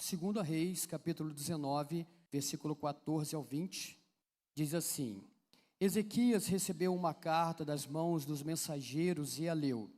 2 Reis, capítulo 19, versículo 14 ao 20, diz assim: Ezequias recebeu uma carta das mãos dos mensageiros e a leu.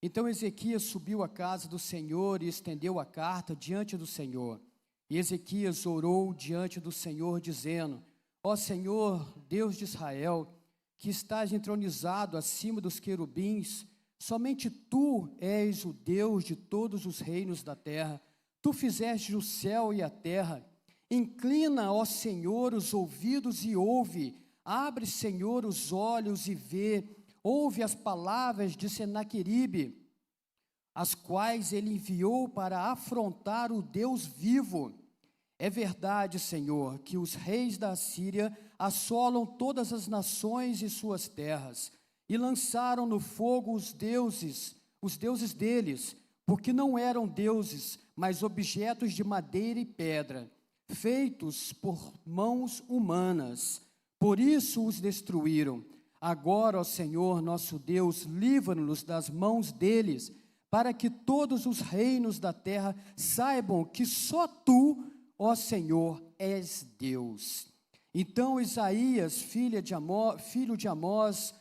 Então Ezequias subiu à casa do Senhor e estendeu a carta diante do Senhor. E Ezequias orou diante do Senhor, dizendo: Ó Senhor, Deus de Israel, que estás entronizado acima dos querubins, somente Tu és o Deus de todos os reinos da terra. Tu fizeste o céu e a terra. Inclina, ó Senhor, os ouvidos e ouve. Abre, Senhor, os olhos e vê. Ouve as palavras de Senaqueribe, as quais ele enviou para afrontar o Deus vivo. É verdade, Senhor, que os reis da Assíria assolam todas as nações e suas terras, e lançaram no fogo os deuses deles, porque não eram deuses, mas objetos de madeira e pedra, feitos por mãos humanas. Por isso os destruíram. Agora, ó Senhor, nosso Deus, livra-nos das mãos deles, para que todos os reinos da terra saibam que só Tu, ó Senhor, és Deus. Então Isaías, filho de Amós,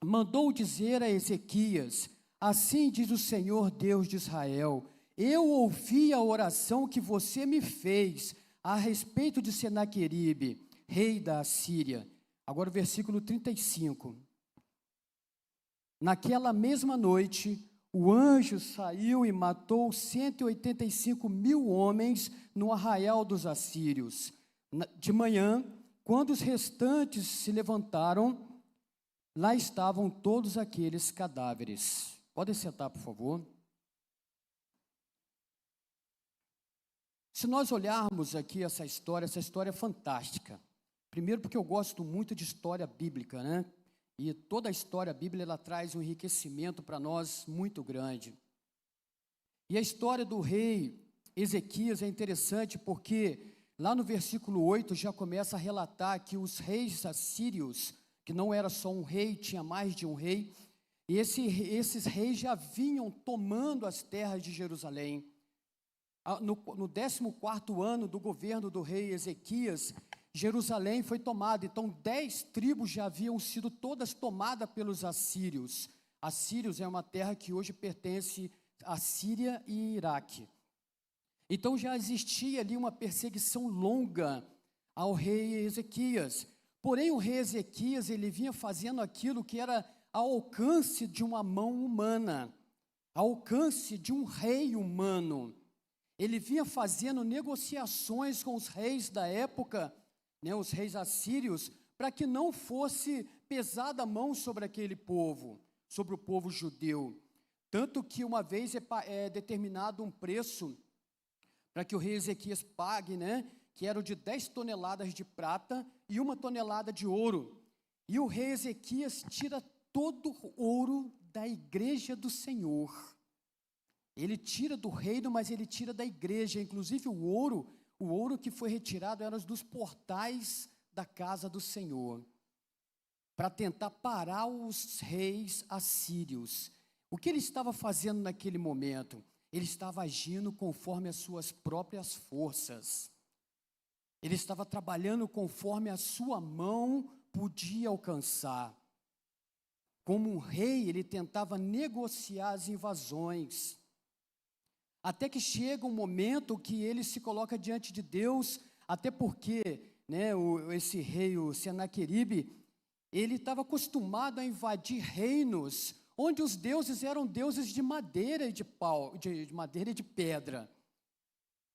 mandou dizer a Ezequias: Assim diz o Senhor Deus de Israel: Eu ouvi a oração que você me fez a respeito de Senaqueribe, rei da Assíria. Agora o versículo 35. Naquela mesma noite, o anjo saiu e matou 185 mil homens no arraial dos assírios. De manhã, quando os restantes se levantaram, lá estavam todos aqueles cadáveres. Podem sentar, por favor. Se nós olharmos aqui essa história é fantástica. Primeiro porque eu gosto muito de história bíblica, né? E toda a história bíblica, ela traz um enriquecimento para nós muito grande. E a história do rei Ezequias é interessante porque lá no versículo 8 já começa a relatar que os reis assírios, que não era só um rei, tinha mais de um rei, e esses reis já vinham tomando as terras de Jerusalém. No 14º ano do governo do rei Ezequias, Jerusalém foi tomada. Então 10 tribos já haviam sido todas tomadas pelos assírios. Assírios é uma terra que hoje pertence à Síria e Iraque. Então já existia ali uma perseguição longa ao rei Ezequias. Porém o rei Ezequias, ele vinha fazendo aquilo que era ao alcance de uma mão humana, ao alcance de um rei humano. Ele vinha fazendo negociações com os reis da época, né, os reis assírios, para que não fosse pesada a mão sobre aquele povo, sobre o povo judeu. Tanto que uma vez é determinado um preço para que o rei Ezequias pague, né, que era o de 10 toneladas de prata e 1 tonelada de ouro. E o rei Ezequias tira todo o ouro da igreja do Senhor. Ele tira do reino, mas ele tira da igreja. Inclusive o ouro que foi retirado era dos portais da casa do Senhor, para tentar parar os reis assírios. O que ele estava fazendo naquele momento? Ele estava agindo conforme as suas próprias forças. Ele estava trabalhando conforme a sua mão podia alcançar. Como um rei, ele tentava negociar as invasões. Até que chega um momento que ele se coloca diante de Deus, até porque, né, esse rei, o Senaqueribe, ele estava acostumado a invadir reinos onde os deuses eram deuses de madeira e de pau, de madeira e de pedra.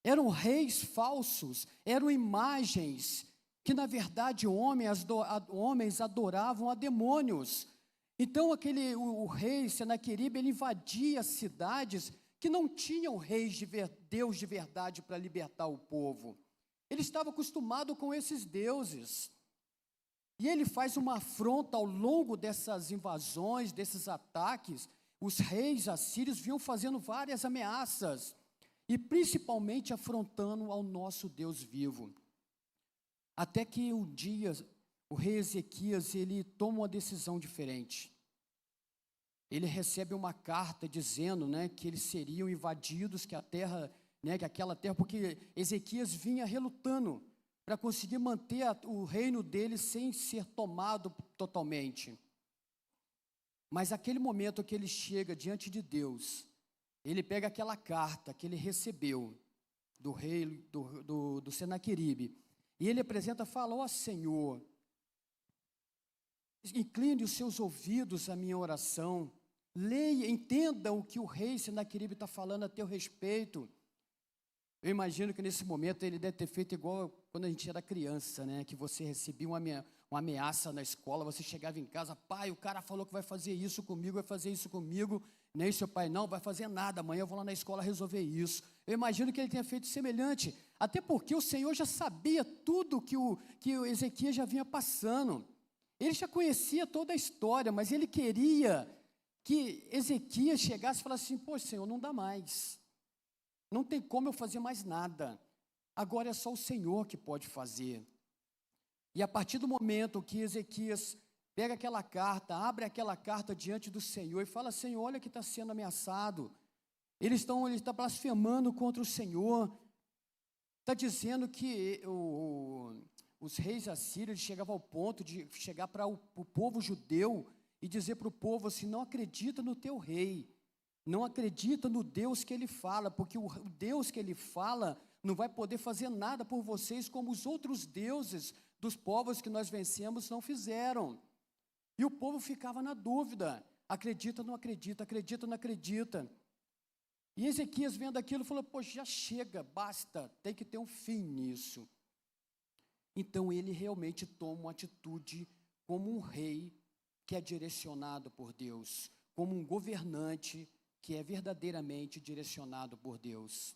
Eram reis falsos, eram imagens que, na verdade, homens adoravam a demônios. Então, o rei Senaqueribe, ele invadia cidades que não tinham Deus de verdade para libertar o povo. Ele estava acostumado com esses deuses. E ele faz uma afronta ao longo dessas invasões, desses ataques. Os reis assírios vinham fazendo várias ameaças, e principalmente afrontando ao nosso Deus vivo. Até que um dia, o rei Ezequias, ele toma uma decisão diferente. Ele recebe uma carta dizendo, né, que eles seriam invadidos, que a terra né, que aquela terra, porque Ezequias vinha relutando para conseguir manter o reino dele sem ser tomado totalmente. Mas aquele momento que ele chega diante de Deus, ele pega aquela carta que ele recebeu do rei, do Senaqueribe, e ele apresenta, fala: ó Senhor, incline os seus ouvidos à minha oração, leia, entenda o que o rei Senaqueribe está falando a teu respeito. Eu imagino que nesse momento ele deve ter feito igual quando a gente era criança, né? Que você recebia uma ameaça na escola, você chegava em casa: pai, o cara falou que vai fazer isso comigo, vai fazer isso comigo. Nem seu pai: não, vai fazer nada, amanhã eu vou lá na escola resolver isso. Eu imagino que ele tenha feito semelhante, até porque o Senhor já sabia tudo que o Ezequias já vinha passando. Ele já conhecia toda a história, mas ele queria que Ezequias chegasse e falasse assim: poxa, Senhor, não dá mais. Não tem como eu fazer mais nada. Agora é só o Senhor que pode fazer. E a partir do momento que Ezequias pega aquela carta, abre aquela carta diante do Senhor e fala: Senhor, olha que está sendo ameaçado. Ele está blasfemando contra o Senhor. Está dizendo que os reis assírios chegavam ao ponto de chegar para o povo judeu e dizer para o povo assim: não acredita no teu rei. Não acredita no Deus que ele fala, porque o Deus que ele fala não vai poder fazer nada por vocês como os outros deuses dos povos que nós vencemos não fizeram. E o povo ficava na dúvida: acredita, não acredita, acredita, não acredita. E Ezequias, vendo aquilo, falou: poxa, já chega, basta, tem que ter um fim nisso. Então ele realmente toma uma atitude como um rei que é direcionado por Deus, como um governante que é verdadeiramente direcionado por Deus.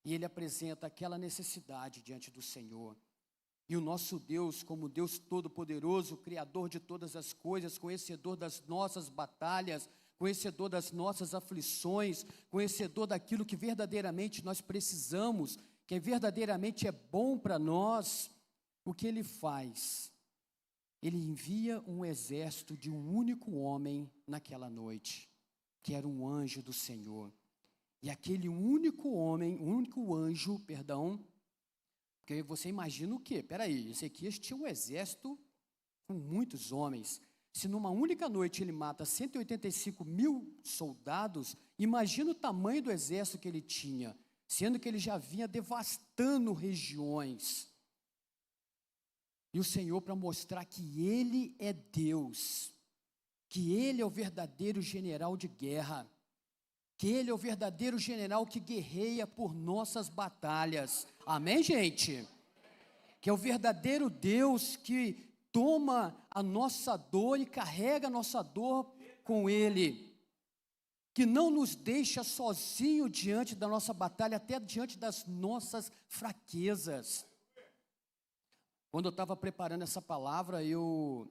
E ele apresenta aquela necessidade diante do Senhor. E o nosso Deus, como Deus Todo-Poderoso, Criador de todas as coisas, conhecedor das nossas batalhas, conhecedor das nossas aflições, conhecedor daquilo que verdadeiramente nós precisamos, que verdadeiramente é bom para nós, o que ele faz? Ele envia um exército de um único homem naquela noite, que era um anjo do Senhor. E aquele único homem, único anjo, porque você imagina o quê? Peraí, Ezequias tinha um exército com muitos homens. Se numa única noite ele mata 185 mil soldados, imagina o tamanho do exército que ele tinha, sendo que ele já vinha devastando regiões. E o Senhor, para mostrar que Ele é Deus, que Ele é o verdadeiro general de guerra, que Ele é o verdadeiro general que guerreia por nossas batalhas. Amém, gente? Que é o verdadeiro Deus que toma a nossa dor e carrega a nossa dor com Ele, que não nos deixa sozinho diante da nossa batalha, até diante das nossas fraquezas. Quando eu estava preparando essa palavra, eu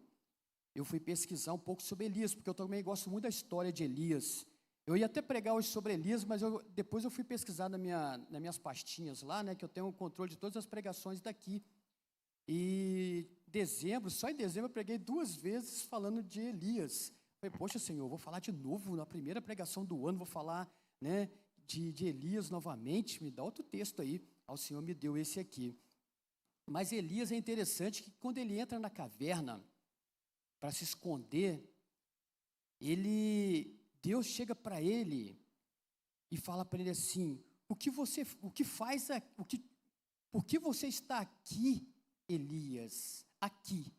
fui pesquisar um pouco sobre Elias, porque eu também gosto muito da história de Elias. Eu ia até pregar hoje sobre Elias, mas depois eu fui pesquisar nas minhas pastinhas lá, né, que eu tenho o controle de todas as pregações daqui. E só em dezembro eu preguei 2 vezes falando de Elias. Falei: poxa, Senhor, vou falar de novo na primeira pregação do ano, vou falar, né, de Elias novamente. Me dá outro texto aí. O Senhor me deu esse aqui. Mas Elias é interessante que quando ele entra na caverna para se esconder, Deus chega para ele e fala para ele assim: por que você está aqui, Elias? Aqui.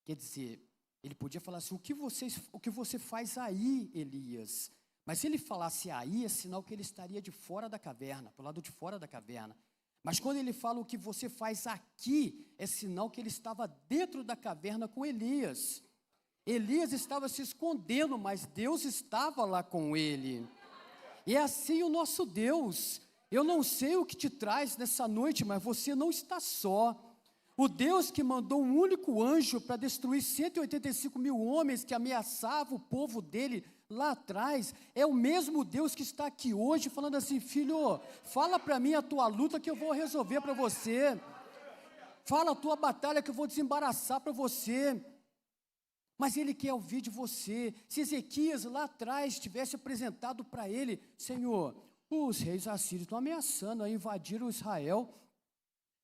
Quer dizer, ele podia falar assim: o que você faz aí, Elias? Mas se ele falasse aí, é sinal que ele estaria de fora da caverna, para o lado de fora da caverna. Mas quando ele fala: o que você faz aqui, é sinal que ele estava dentro da caverna com Elias. Elias estava se escondendo, mas Deus estava lá com ele. E é assim o nosso Deus. Eu não sei o que te traz nessa noite, mas você não está só. O Deus que mandou um único anjo para destruir 185 mil homens que ameaçavam o povo dele lá atrás, é o mesmo Deus que está aqui hoje falando assim: filho, fala para mim a tua luta que eu vou resolver para você. Fala a tua batalha que eu vou desembaraçar para você. Mas ele quer ouvir de você. Se Ezequias lá atrás tivesse apresentado para ele: Senhor, os reis assírios estão ameaçando, invadiram Israel,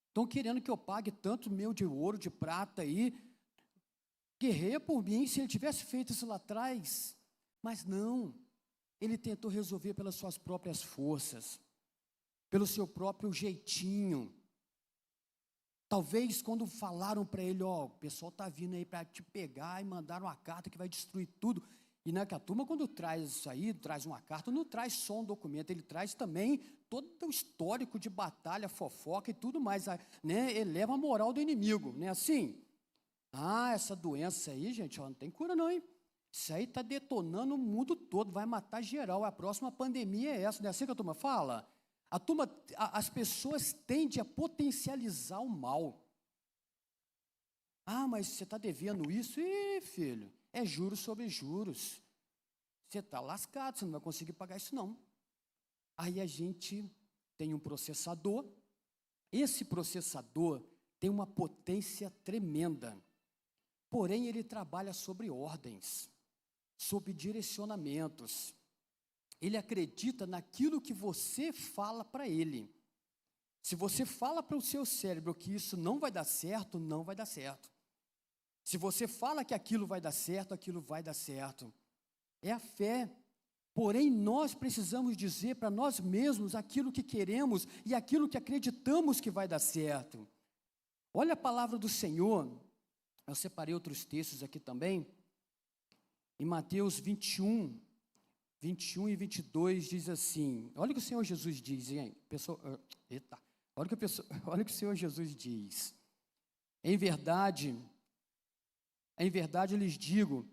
estão querendo que eu pague tanto meu de ouro, de prata aí, guerreia por mim. Se ele tivesse feito isso lá atrás, mas não, ele tentou resolver pelas suas próprias forças, pelo seu próprio jeitinho. Talvez quando falaram para ele, ó, o pessoal está vindo aí para te pegar, e mandaram uma carta que vai destruir tudo. E que a turma, quando traz isso aí, traz uma carta, não traz só um documento, ele traz também todo o histórico de batalha, fofoca e tudo mais, né? Eleva a moral do inimigo, né? Assim, essa doença aí, gente, ó, não tem cura não, hein? Isso aí está detonando o mundo todo, vai matar geral, a próxima pandemia é essa, não é assim que a turma fala? As pessoas tendem a potencializar o mal. Mas você está devendo isso? Ih, filho, é juros sobre juros. Você está lascado, você não vai conseguir pagar isso não. Aí a gente tem um processador. Esse processador tem uma potência tremenda. Porém, ele trabalha sobre ordens, sobre direcionamentos. Ele acredita naquilo que você fala para ele. Se você fala para o seu cérebro que isso não vai dar certo, não vai dar certo. Se você fala que aquilo vai dar certo, aquilo vai dar certo. É a fé. Porém, nós precisamos dizer para nós mesmos aquilo que queremos e aquilo que acreditamos que vai dar certo. Olha a palavra do Senhor. Eu separei outros textos aqui também. Em Mateus 21 e 22 diz assim, olha o que o Senhor Jesus diz, hein? Olha o que o Senhor Jesus diz. Em verdade eu lhes digo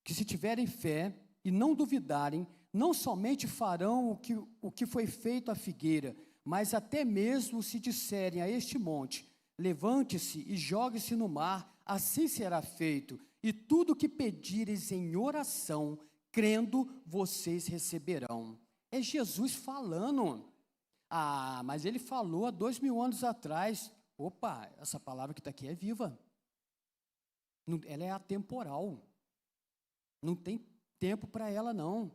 que se tiverem fé e não duvidarem, não somente farão o que foi feito à figueira, mas até mesmo se disserem a este monte, levante-se e jogue-se no mar, assim será feito, e tudo o que pedires em oração, crendo, vocês receberão. É Jesus falando. Mas ele falou há 2000 anos atrás. Opa, essa palavra que está aqui é viva. Ela é atemporal. Não tem tempo para ela, não.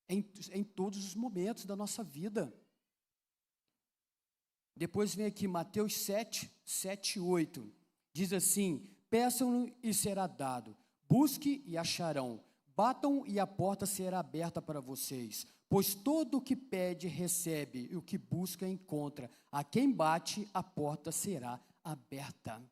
Em todos os momentos da nossa vida. Depois vem aqui Mateus 7 e 8. Diz assim, peçam e será dado. Busque e acharão. Batam e a porta será aberta para vocês. Pois todo o que pede, recebe, e o que busca, encontra. A quem bate, a porta será aberta.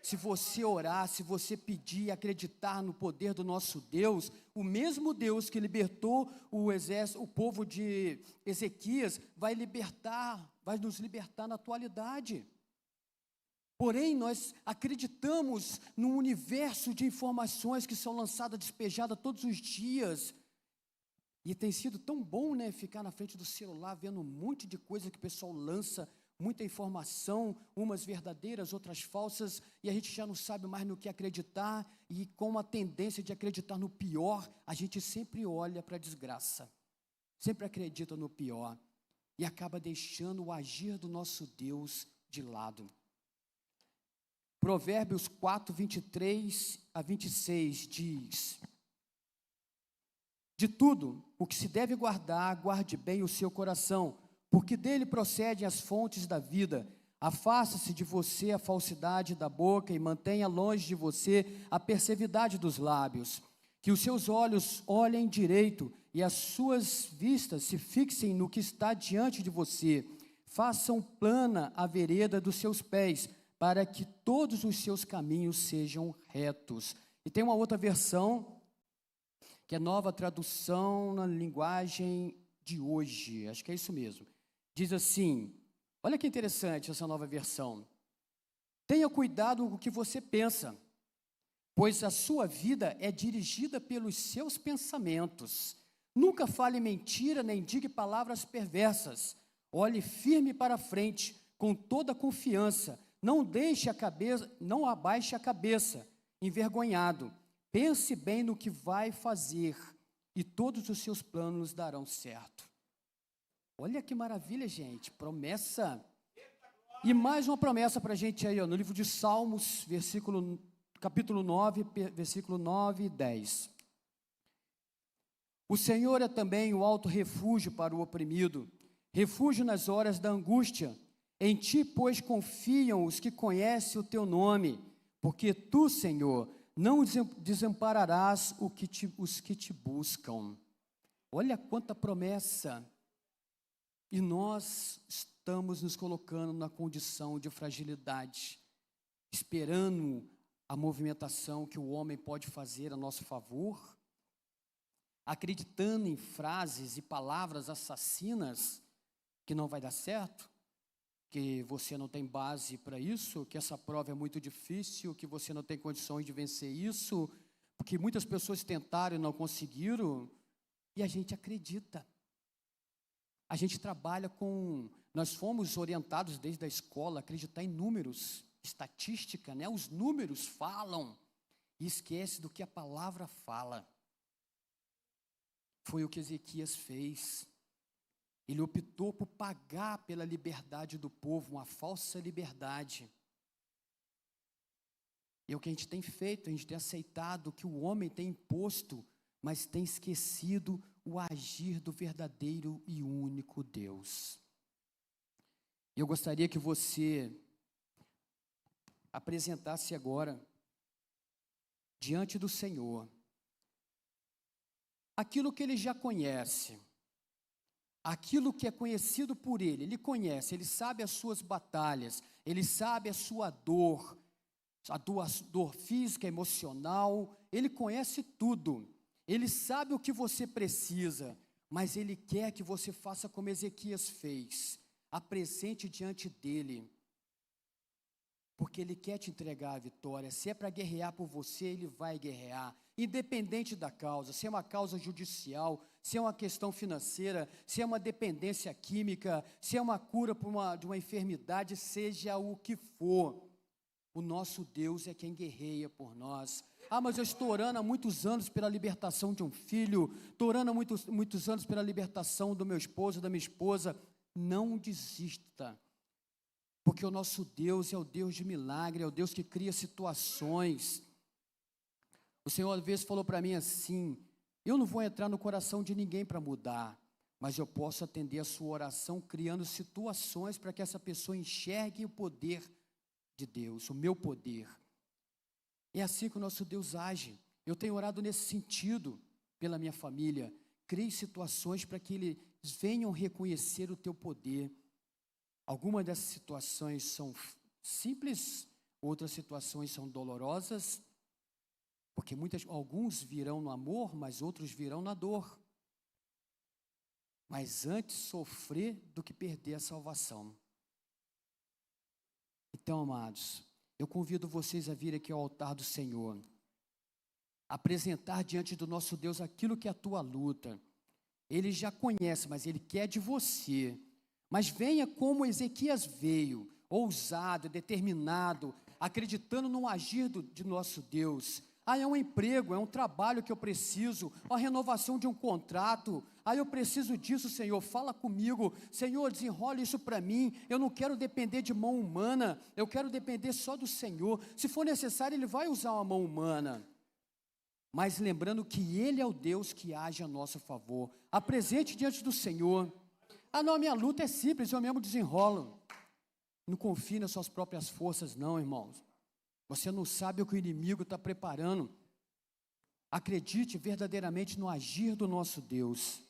Se você orar, se você pedir e acreditar no poder do nosso Deus, o mesmo Deus que libertou o povo de Ezequias, vai nos libertar na atualidade. Porém, nós acreditamos num universo de informações que são lançadas, despejadas todos os dias. E tem sido tão bom, né, ficar na frente do celular, vendo um monte de coisa que o pessoal lança, muita informação, umas verdadeiras, outras falsas, e a gente já não sabe mais no que acreditar, e com a tendência de acreditar no pior, a gente sempre olha para a desgraça, sempre acredita no pior, e acaba deixando o agir do nosso Deus de lado. Provérbios 4, 23 a 26 diz: de tudo o que se deve guardar, guarde bem o seu coração, porque dele procedem as fontes da vida. Afaste-se de você a falsidade da boca e mantenha longe de você a perversidade dos lábios. Que os seus olhos olhem direito e as suas vistas se fixem no que está diante de você. Façam plana a vereda dos seus pés, para que todos os seus caminhos sejam retos. E tem uma outra versão, que é nova tradução na linguagem de hoje, acho que é isso mesmo. Diz assim, olha que interessante essa nova versão. Tenha cuidado com o que você pensa, pois a sua vida é dirigida pelos seus pensamentos. Nunca fale mentira, nem diga palavras perversas. Olhe firme para frente, com toda a confiança. Não abaixe a cabeça, envergonhado. Pense bem no que vai fazer e todos os seus planos darão certo. Olha que maravilha, gente, promessa. E mais uma promessa para a gente aí, ó, no livro de Salmos, capítulo 9, versículo 9 e 10. O Senhor é também o alto refúgio para o oprimido, refúgio nas horas da angústia. Em ti, pois, confiam os que conhecem o teu nome, porque tu, Senhor, não desampararás os que te buscam. Olha quanta promessa! E nós estamos nos colocando na condição de fragilidade, esperando a movimentação que o homem pode fazer a nosso favor, acreditando em frases e palavras assassinas que não vai dar certo, que você não tem base para isso, que essa prova é muito difícil, que você não tem condições de vencer isso, porque muitas pessoas tentaram e não conseguiram, e a gente acredita. A gente trabalha nós fomos orientados desde a escola a acreditar em números, estatística, né? Os números falam, e esquece do que a palavra fala. Foi o que Ezequias fez. Ele optou por pagar pela liberdade do povo, uma falsa liberdade. E é o que a gente tem feito, a gente tem aceitado o que o homem tem imposto, mas tem esquecido o agir do verdadeiro e único Deus. Eu gostaria que você apresentasse agora, diante do Senhor, aquilo que Ele já conhece, aquilo que é conhecido por Ele conhece, Ele sabe as suas batalhas, Ele sabe a sua dor, a dor física, emocional, Ele conhece tudo, Ele sabe o que você precisa, mas Ele quer que você faça como Ezequias fez, apresente diante dEle, porque Ele quer te entregar a vitória. Se é para guerrear por você, Ele vai guerrear, independente da causa, se é uma causa judicial, se é uma questão financeira, se é uma dependência química, se é uma cura de uma enfermidade, seja o que for, o nosso Deus é quem guerreia por nós. Ah, mas eu estou orando há muitos anos pela libertação de um filho, estou orando há muitos anos pela libertação do meu esposo, da minha esposa. Não desista, porque o nosso Deus é o Deus de milagre, é o Deus que cria situações. O Senhor às vezes falou para mim assim, eu não vou entrar no coração de ninguém para mudar, mas eu posso atender a sua oração criando situações para que essa pessoa enxergue o poder de Deus, o meu poder. É assim que o nosso Deus age. Eu tenho orado nesse sentido pela minha família. Crie situações para que eles venham reconhecer o teu poder. Algumas dessas situações são simples, outras situações são dolorosas, porque alguns virão no amor, mas outros virão na dor. Mas antes sofrer do que perder a salvação. Então, amados, eu convido vocês a vir aqui ao altar do Senhor, apresentar diante do nosso Deus aquilo que é a tua luta. Ele já conhece, mas Ele quer de você. Mas venha como Ezequias veio, ousado, determinado, acreditando no agir de nosso Deus. Ah, é um emprego, é um trabalho que eu preciso, a renovação de um contrato. Ah, eu preciso disso, Senhor, fala comigo. Senhor, desenrola isso para mim. Eu não quero depender de mão humana, eu quero depender só do Senhor. Se for necessário, Ele vai usar uma mão humana. Mas lembrando que Ele é o Deus que age a nosso favor. Apresente diante do Senhor. Ah, não, a minha luta é simples, eu mesmo desenrolo. Não confie nas suas próprias forças, não, irmãos. Você não sabe o que o inimigo está preparando. Acredite verdadeiramente no agir do nosso Deus.